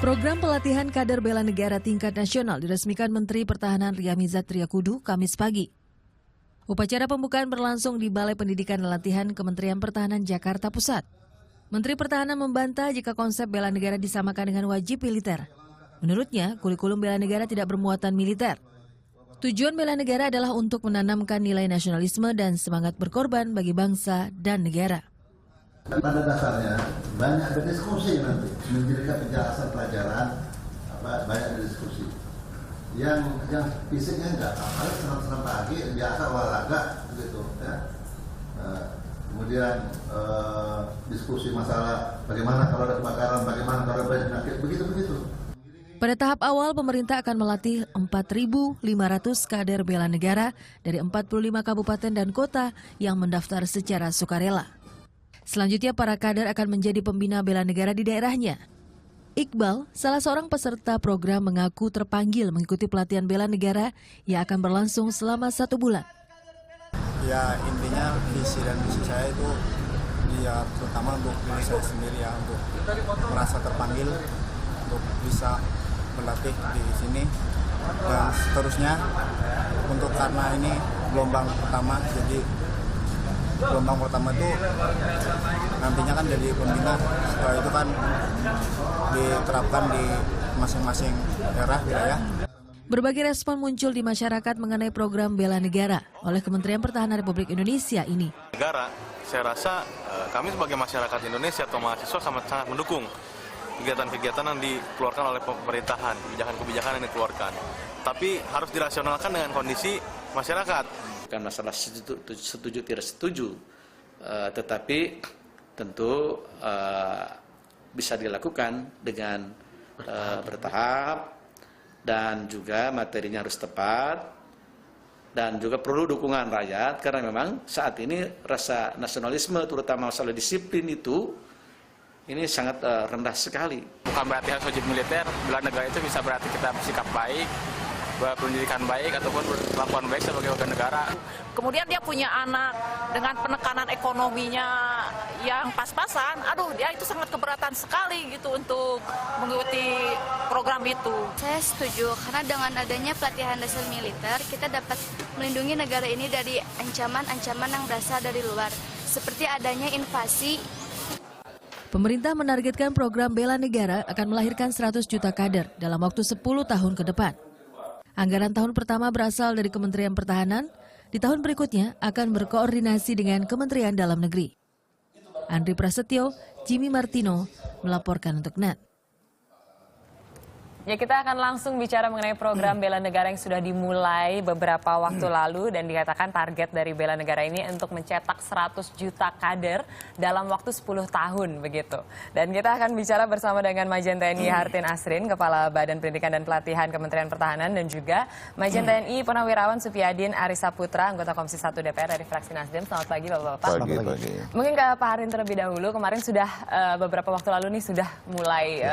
Program pelatihan kader bela negara tingkat nasional diresmikan Menteri Pertahanan Ria Mizat Triakudu Kamis pagi. Upacara pembukaan berlangsung di Balai Pendidikan dan Latihan Kementerian Pertahanan Jakarta Pusat. Menteri Pertahanan membantah jika konsep bela negara disamakan dengan wajib militer. Menurutnya, kurikulum bela negara tidak bermuatan militer. Tujuan bela negara adalah untuk menanamkan nilai nasionalisme dan semangat berkorban bagi bangsa dan negara. Pada dasarnya banyak berdiskusi nanti, menjadikan penjelasan pelajaran banyak berdiskusi. Yang fisiknya enggak, paling senang-senang pagi biasa olahraga gitu ya. Kemudian diskusi masalah bagaimana kalau ada kebakaran, bagaimana kalau ada penyakit, begitu-begitu. Pada tahap awal, pemerintah akan melatih 4.500 kader bela negara dari 45 kabupaten dan kota yang mendaftar secara sukarela. Selanjutnya, para kader akan menjadi pembina bela negara di daerahnya. Iqbal, salah seorang peserta program, mengaku terpanggil mengikuti pelatihan bela negara yang akan berlangsung selama 1 bulan. Ya, intinya visi dan misi saya itu ya terutama untuk diri saya sendiri ya, untuk merasa terpanggil untuk bisa berlatih di sini dan seterusnya. Untuk karena ini gelombang pertama, jadi gelombang pertama itu nantinya kan jadi pembina, setelah itu kan diterapkan di masing-masing daerah wilayah. Berbagai respon muncul di masyarakat mengenai program bela negara oleh Kementerian Pertahanan Republik Indonesia ini. Negara, saya rasa kami sebagai masyarakat Indonesia atau mahasiswa sangat mendukung kegiatan-kegiatan yang dikeluarkan oleh pemerintahan, kebijakan-kebijakan yang dikeluarkan. Tapi harus dirasionalkan dengan kondisi masyarakat. Bukan masalah setuju tidak setuju, tetapi tentu bisa dilakukan dengan bertahap dan juga materinya harus tepat dan juga perlu dukungan rakyat karena memang saat ini rasa nasionalisme terutama masalah disiplin itu ini sangat rendah sekali. Bukan berarti harus wajib militer, bela negara itu bisa berarti kita bersikap baik, berpendidikan baik ataupun berkelakuan baik sebagai warga negara. Kemudian dia punya anak dengan penekanan ekonominya yang pas-pasan, aduh dia itu sangat keberatan sekali gitu untuk mengikuti program itu. Saya setuju karena dengan adanya pelatihan dasar militer kita dapat melindungi negara ini dari ancaman-ancaman yang berasal dari luar, seperti adanya invasi. Pemerintah menargetkan program bela negara akan melahirkan 100 juta kader dalam waktu 10 tahun ke depan. Anggaran tahun pertama berasal dari Kementerian Pertahanan, di tahun berikutnya akan berkoordinasi dengan Kementerian Dalam Negeri. Andri Prasetyo, Jimmy Martino, melaporkan untuk NET. Ya, kita akan langsung bicara mengenai program bela negara yang sudah dimulai beberapa waktu lalu dan dikatakan target dari bela negara ini untuk mencetak 100 juta kader dalam waktu 10 tahun begitu. Dan kita akan bicara bersama dengan Majen TNI Hartin Asrin, Kepala Badan Pendidikan dan Pelatihan Kementerian Pertahanan, dan juga Majen TNI Purnawirawan Supyadin Arisa Putra, anggota Komisi 1 DPR dari fraksi Nasdem. Selamat pagi Bapak-Bapak. Pagi. Mungkin ke Pak Harin terlebih dahulu, kemarin sudah beberapa waktu lalu nih sudah mulai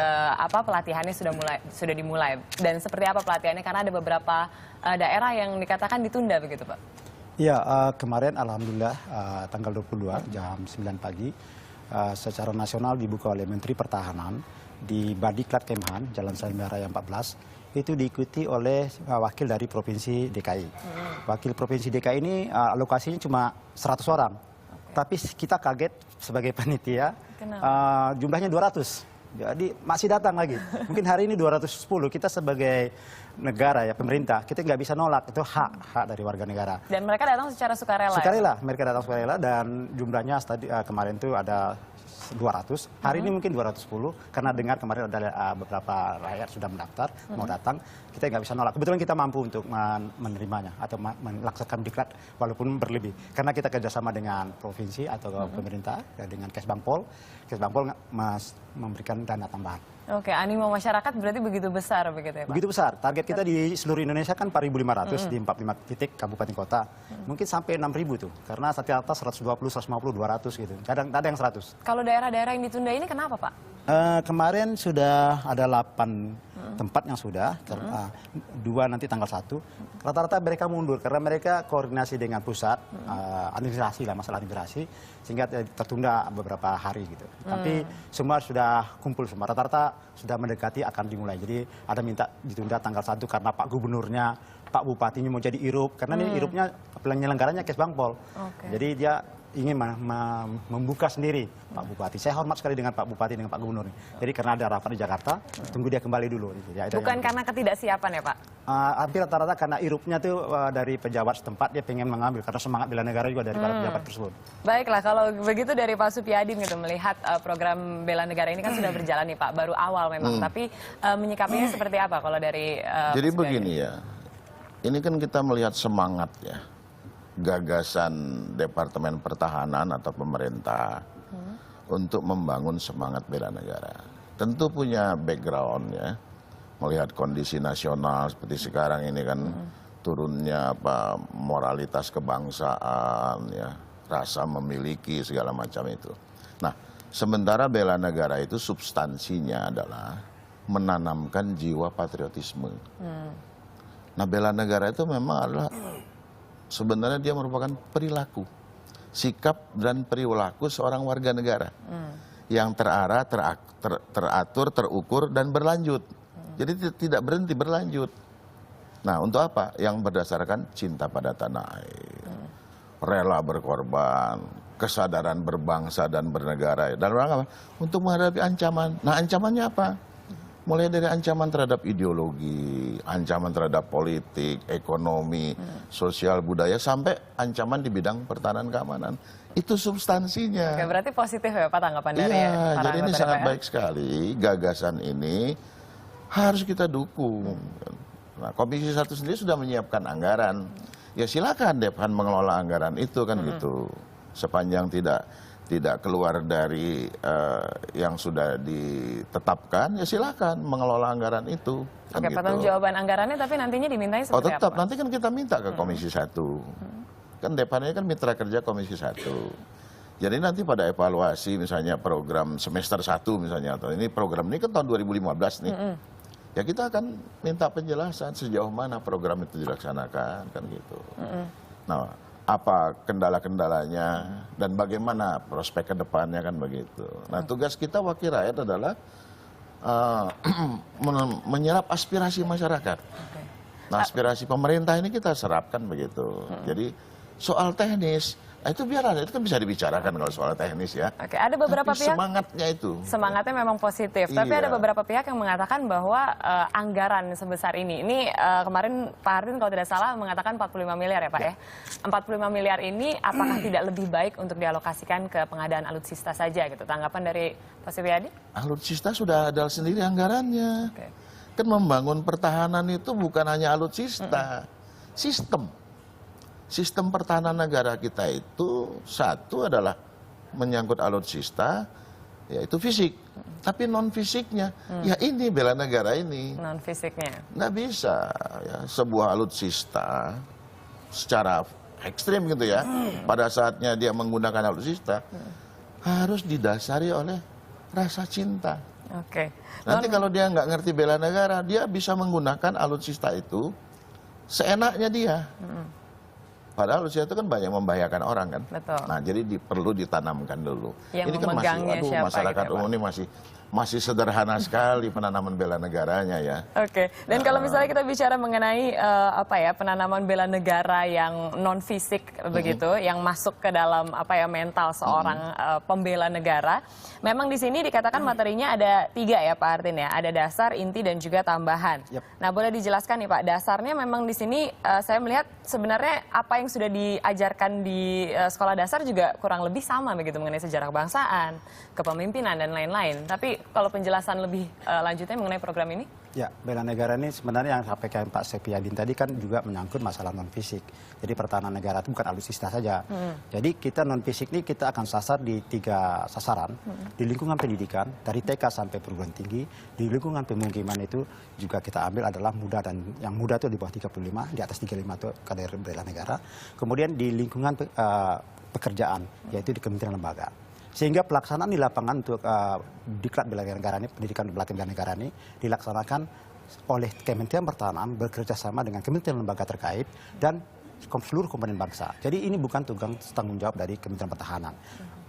pelatihannya sudah dimulai, dan seperti apa pelatihannya karena ada beberapa daerah yang dikatakan ditunda begitu Pak? Ya, kemarin alhamdulillah tanggal 22 jam 9 pagi secara nasional dibuka oleh Menteri Pertahanan di Badiklat Kemhan, Jalan Salimia Raya 14, itu diikuti oleh wakil dari Provinsi DKI. Wakil Provinsi DKI ini alokasinya cuma 100 orang, tapi kita kaget sebagai panitia jumlahnya 200. Jadi masih datang lagi. Mungkin hari ini 210. Kita sebagai negara ya, pemerintah, kita nggak bisa nolak. Itu hak dari warga negara. Dan mereka datang secara sukarela. Sukarela, mereka datang sukarela dan jumlahnya tadi kemarin itu ada 200. Hari ini mungkin 210 karena dengar kemarin ada beberapa rakyat sudah mendaftar mau datang. Kita nggak bisa nolak. Kebetulan kita mampu untuk menerimanya atau melaksanakan diklat walaupun berlebih. Karena kita kerjasama dengan provinsi atau pemerintah dengan Kesbangpol. Kesbangpol memberikan dana tambahan. Oke, animo masyarakat berarti begitu besar begitu ya Pak? Begitu besar. Target kita di seluruh Indonesia kan 4.500 di 45 titik kabupaten kota. Mungkin sampai 6.000 tuh. Karena rata-rata 120, 150, 200 gitu. Kadang ada yang 100. Kalau daerah-daerah yang ditunda ini kenapa Pak? Kemarin sudah ada 8 tempat yang sudah, 2 nanti tanggal 1. Rata-rata mereka mundur karena mereka koordinasi dengan pusat, administrasi lah, masalah administrasi, sehingga tertunda beberapa hari gitu. Tapi semua sudah kumpul semua. Rata-rata sudah mendekati akan dimulai. Jadi ada minta ditunda tanggal 1 karena Pak Gubernurnya, Pak Bupatinya mau jadi irup. Karena ini irupnya penyelenggaranya Kes Bangpol. Jadi dia ingin membuka sendiri Pak Bupati. Saya hormat sekali dengan Pak Bupati, dengan Pak Gubernur. Jadi karena ada rapat di Jakarta, tunggu dia kembali dulu. Ya, Bukan karena ketidaksiapan ya Pak? Hampir rata-rata karena irupnya tuh dari pejabat setempat, dia pengen mengambil karena semangat bela negara juga dari para pejabat tersebut. Baiklah, kalau begitu dari Pak Supyadin gitu melihat program bela negara ini kan sudah berjalan nih Pak, baru awal memang, tapi menyikapinya seperti apa kalau dari Jadi Pak begini ya, ini kan kita melihat semangat ya, gagasan Departemen Pertahanan atau pemerintah untuk membangun semangat bela negara. Tentu punya background ya, melihat kondisi nasional seperti sekarang ini kan turunnya moralitas kebangsaan ya, rasa memiliki segala macam itu. Nah, sementara bela negara itu substansinya adalah menanamkan jiwa patriotisme. Nah, bela negara itu memang adalah sebenarnya dia merupakan perilaku, sikap dan perilaku seorang warga negara yang terarah, teratur, terukur dan berlanjut. Jadi tidak berhenti, berlanjut. Nah, untuk apa? Yang berdasarkan cinta pada tanah air, rela berkorban, kesadaran berbangsa dan bernegara. Dan orang apa? Untuk menghadapi ancaman. Nah, ancamannya apa? Mulai dari ancaman terhadap ideologi, ancaman terhadap politik, ekonomi, sosial, budaya, sampai ancaman di bidang pertahanan keamanan. Itu substansinya. Oke, berarti positif ya Pak tanggapan dari Iya, para jadi ini anggota sangat DPR? baik sekali. Gagasan ini harus kita dukung. Nah, Komisi 1 sendiri sudah menyiapkan anggaran. Ya silakan Depan mengelola anggaran itu kan gitu. Sepanjang tidak keluar dari yang sudah ditetapkan, ya silakan mengelola anggaran itu. Kan Oke, gitu. pertanggungjawaban anggarannya tapi nantinya dimintai Oh seperti tetap, apa? Pak? nanti kan kita minta ke Komisi 1. Kan Depan ini kan mitra kerja Komisi 1. Jadi nanti pada evaluasi misalnya program semester 1 misalnya, atau ini program ini kan tahun 2015 nih. Ya kita akan minta penjelasan sejauh mana program itu dilaksanakan, kan gitu. Nah, apa kendala-kendalanya dan bagaimana prospek ke depannya kan begitu. Nah, tugas kita wakil rakyat adalah menyerap aspirasi masyarakat. Nah, aspirasi pemerintah ini kita serapkan begitu. Jadi soal teknis, nah itu biarlah, itu kan bisa dibicarakan kalau soal teknis ya. Oke, ada beberapa Tapi pihak semangatnya itu. semangatnya memang positif, tapi Iya. ada beberapa pihak yang mengatakan bahwa anggaran sebesar ini kemarin Pak Hardin kalau tidak salah mengatakan 45 miliar ya Pak ya. 45 miliar ini apakah tidak lebih baik untuk dialokasikan ke pengadaan alutsista saja gitu? Tanggapan dari Pak Supyadin? Alutsista sudah ada sendiri anggarannya. Oke. Kan membangun pertahanan itu bukan hanya alutsista, sistem. Sistem pertahanan negara kita itu satu adalah menyangkut alutsista, yaitu fisik. Tapi non fisiknya, ya ini bela negara ini. Non fisiknya. Nggak bisa ya, sebuah alutsista secara ekstrim gitu ya, pada saatnya dia menggunakan alutsista, harus didasari oleh rasa cinta. Oke. Nanti kalau dia nggak ngerti bela negara, dia bisa menggunakan alutsista itu seenaknya dia. Padahal alutsista itu kan banyak membahayakan orang kan. Betul. Nah, jadi perlu ditanamkan dulu. Yang ini kan masih, memegangnya siapa masyarakat gitu ya, umum ini masih sederhana sekali penanaman bela negaranya ya. Oke, dan kalau misalnya kita bicara mengenai penanaman bela negara yang non fisik begitu, yang masuk ke dalam mental seorang pembela negara, memang di sini dikatakan materinya ada 3 ya Pak Hardin ya, ada dasar, inti dan juga tambahan. Yep. Nah boleh dijelaskan nih Pak, dasarnya memang di sini saya melihat sebenarnya apa yang sudah diajarkan di sekolah dasar juga kurang lebih sama begitu mengenai sejarah kebangsaan, kepemimpinan dan lain-lain. Tapi kalau penjelasan lebih lanjutnya mengenai program ini? Ya, bela negara ini sebenarnya yang sampaikan Pak Supyadin tadi kan juga menyangkut masalah non fisik. Jadi pertahanan negara itu bukan alutsista saja. Jadi kita non fisik ini kita akan sasar di 3 sasaran di lingkungan pendidikan dari TK sampai perguruan tinggi. Di lingkungan pemukiman itu juga kita ambil adalah muda, dan yang muda itu di bawah 35, di atas 35 itu kader bela negara. Kemudian di lingkungan pekerjaan, yaitu di kementerian lembaga. Sehingga pelaksanaan di lapangan untuk diklat bela negara ini, pendidikan pelatihan bela negara ini dilaksanakan oleh Kementerian Pertahanan bekerja sama dengan kementerian lembaga terkait dan seluruh komponen bangsa. Jadi ini bukan tanggung jawab dari Kementerian Pertahanan.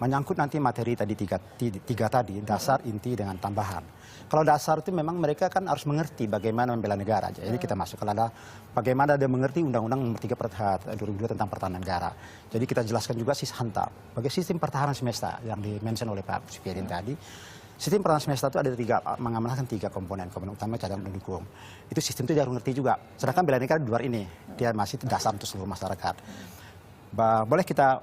menyangkut nanti materi tadi tiga tadi, dasar, inti, dengan tambahan. Kalau dasar itu memang mereka kan harus mengerti bagaimana membela negara. Jadi kita masuk kalau ada bagaimana dia mengerti Undang-Undang Nomor 3 2002 tentang pertahanan negara. Jadi kita jelaskan juga HANTA, bagi sistem pertahanan semesta yang di-mention oleh Pak Supiadin tadi. Sistem pertahanan semesta itu ada mengamanahkan 3 komponen utama, cadangan, dukung. Itu sistem itu dia harus ngerti juga. Sedangkan bela negara di luar ini, dia masih dasar untuk seluruh masyarakat. Boleh kita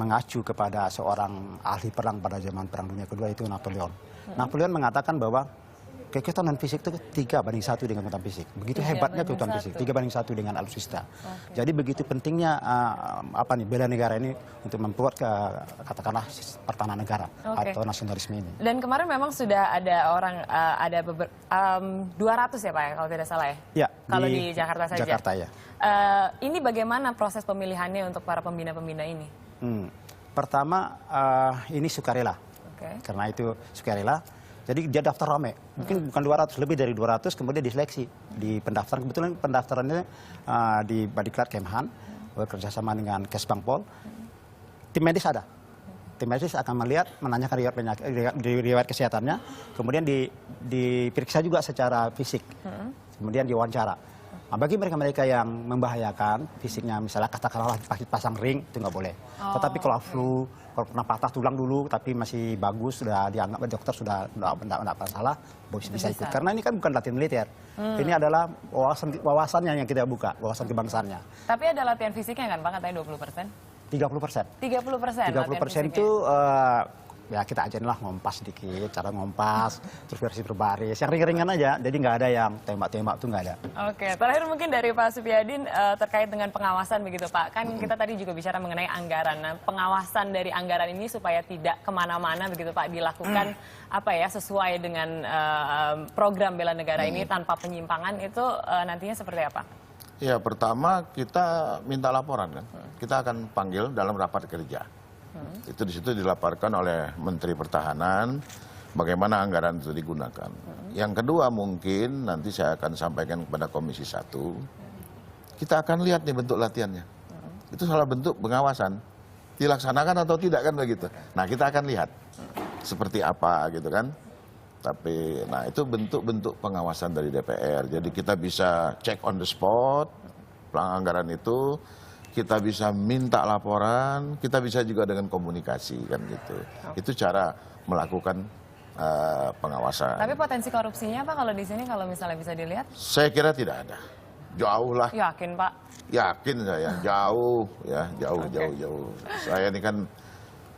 mengacu kepada seorang ahli perang pada zaman Perang Dunia Kedua, itu Napoleon. Napoleon mengatakan bahwa kekuatan non fisik itu 3:1 dengan kekuatan fisik. Begitu hebatnya kekuatan fisik, 3:1 dengan alutsista. Jadi begitu pentingnya bela negara ini untuk membuat katakanlah pertahanan negara atau nasionalisme ini. Dan kemarin memang sudah ada orang ada 200 ya Pak ya kalau tidak salah ya? Ya, kalau di Jakarta saja. Jakarta ya. Ini bagaimana proses pemilihannya untuk para pembina-pembina ini? Pertama ini sukarela. Karena itu sukarela. Jadi dia daftar rame, mungkin bukan 200, lebih dari 200, kemudian diseleksi di pendaftaran. Kebetulan pendaftarannya di Badiklat Kemhan, bekerjasama dengan Kesbangpol. Tim medis ada. Tim medis akan melihat, menanyakan riwayat kesehatannya, kemudian diperiksa juga secara fisik, kemudian diwawancara. Nah, bagi mereka-mereka yang membahayakan fisiknya, misalnya katakanlah pasang ring, itu nggak boleh. Tetapi kalau flu, kalau pernah patah tulang dulu, tapi masih bagus, sudah dianggap dokter sudah nggak masalah, bisa ikut. Karena ini kan bukan latihan militer. Ini adalah wawasannya yang kita buka, wawasan kebangsaannya. Tapi ada latihan fisiknya kan Pak, katanya 20%? 30%. 30% itu ya kita ajarin lah ngompas sedikit, cara ngompas, terus versi berbaris, yang ringan-ringan aja, jadi nggak ada yang tembak-tembak tuh nggak ada. Oke, terakhir mungkin dari Pak Supiadin terkait dengan pengawasan begitu Pak, kan kita tadi juga bicara mengenai anggaran, nah pengawasan dari anggaran ini supaya tidak kemana-mana begitu Pak, dilakukan sesuai dengan program bela negara ini tanpa penyimpangan, itu nantinya seperti apa? Ya, pertama kita minta laporan kan, kita akan panggil dalam rapat kerja. Itu di situ dilaporkan oleh Menteri Pertahanan bagaimana anggaran itu digunakan. Yang kedua mungkin nanti saya akan sampaikan kepada Komisi 1. Kita akan lihat nih bentuk latihannya. Itu salah bentuk pengawasan. Dilaksanakan atau tidak kan begitu. Nah, kita akan lihat seperti apa gitu kan. Tapi nah itu bentuk-bentuk pengawasan dari DPR. Jadi kita bisa check on the spot anggaran itu. Kita bisa minta laporan, kita bisa juga dengan komunikasi kan gitu. Itu cara melakukan pengawasan. Tapi potensi korupsinya Pak kalau di sini kalau misalnya bisa dilihat? Saya kira tidak ada. Jauh lah. Yakin Pak? Yakin saya, jauh ya, jauh. Saya ini kan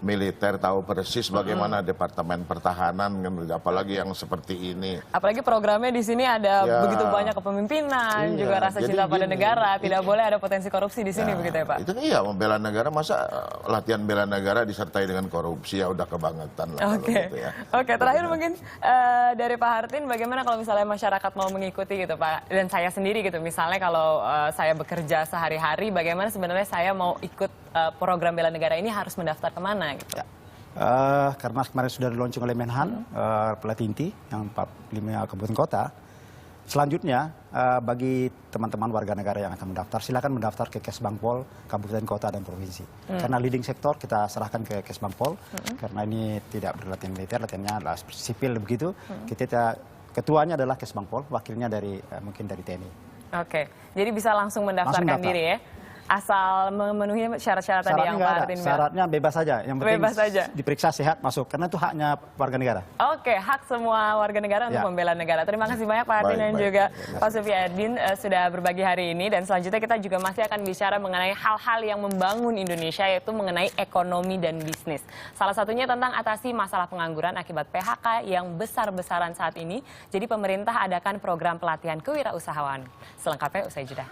militer, tahu persis bagaimana Departemen Pertahanan, apalagi yang seperti ini. Apalagi programnya di sini ada begitu banyak kepemimpinan, juga rasa cinta pada negara, tidak boleh ada potensi korupsi di sini begitu ya Pak? Itu iya, membela negara, masa latihan bela negara disertai dengan korupsi, ya udah kebangetan lah. Gitu ya. Oke, terakhir mungkin dari Pak Hartin, bagaimana kalau misalnya masyarakat mau mengikuti gitu Pak, dan saya sendiri gitu, misalnya kalau saya bekerja sehari-hari, bagaimana sebenarnya saya mau ikut program bela negara ini harus mendaftar kemana gitu? Ya. Karena kemarin sudah diluncurkan oleh Menhan, pelatih inti yang 45 kabupaten kota. Selanjutnya bagi teman-teman warga negara yang akan mendaftar, silakan mendaftar ke Kesbangpol, kabupaten kota dan provinsi. Karena leading sektor kita serahkan ke Kesbangpol, karena ini tidak berlatihan militer, latihannya adalah sipil begitu. Kita ketuanya adalah Kesbangpol, wakilnya dari mungkin dari TNI. Oke, jadi bisa langsung mendaftarkan diri ya? Asal memenuhi syarat-syarat tadi yang Pak Hartin bilang. Syaratnya bebas saja, yang penting bebas saja. Diperiksa sehat masuk, karena itu haknya warga negara. Oke, hak semua warga negara untuk membela negara. Terima kasih banyak Pak Hartin dan juga Pak Supiadin sudah berbagi hari ini. Dan selanjutnya kita juga masih akan bicara mengenai hal-hal yang membangun Indonesia, yaitu mengenai ekonomi dan bisnis. Salah satunya tentang atasi masalah pengangguran akibat PHK yang besar-besaran saat ini. Jadi pemerintah adakan program pelatihan kewirausahaan. Selengkapnya usai jeda.